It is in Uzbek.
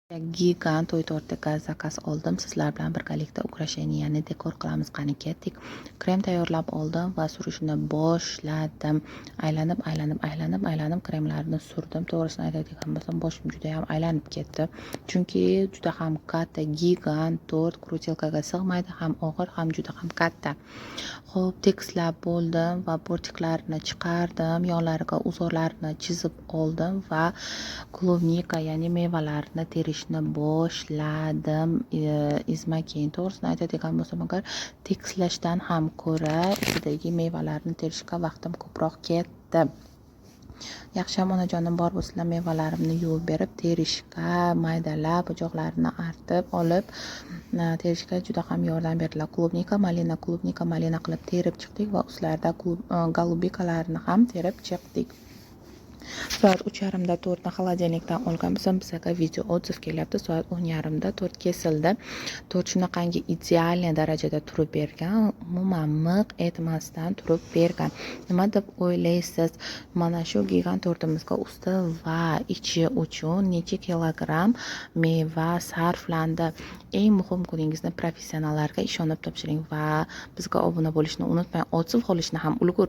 Gigant to'y tortiga zakaz oldim. Sizlar bilan birgalikda ukrasheniyani dekor qilamiz. Qani ketdik. Krem tayyorlab oldim va surishni boshladim. Aylanib kremlarni surdim. To'g'risini aytadigan bo'lsam, boshim juda ham aylanib ketdi. Chunki juda ham katta gigant tort krutilkaga sig'maydi, ham og'ir, ham juda ham katta. Xo'p, tekislab bo'ldim va bortiklarini chiqardim. Yonlariga uzorlarni chizib oldim va klubnika, ya'ni mevalarni terishni boshladim. Izma-keyin to'g'risini aytadigan bo'lsam, agar tekislashdan ham ko'ra ichidagi mevalarni terishga vaqtim ko'proq ketdi. Yaxshiyam onajonim bor bo'lsalar, mevalarimni yuvib berib, terishga maydalab, o'choqlarini artib olib, terishga juda ham yordam berdilar. Klubnika malina qilib terib chiqdik va ustlarida golubikalarni ham terib chiqdik. Soat 3:30da tortni xolodilnikdan olgan bo'lsam, bizga video otziv kelyapti. Soat 10:30da tort kesildi. Tort shunaqangi idealniy darajada turib bergan, umuman miq etmasdan turib bergan. Nima deb o'ylaysiz? Mana shu gigant tortimizga usti va ichi uchun necha kilogramm meva sarflandi. Eng muhim kuningizni professionallarga ishonib topshiring va bizga obuna bo'lishni unutmang. Otziv olishni ham ulgurmang.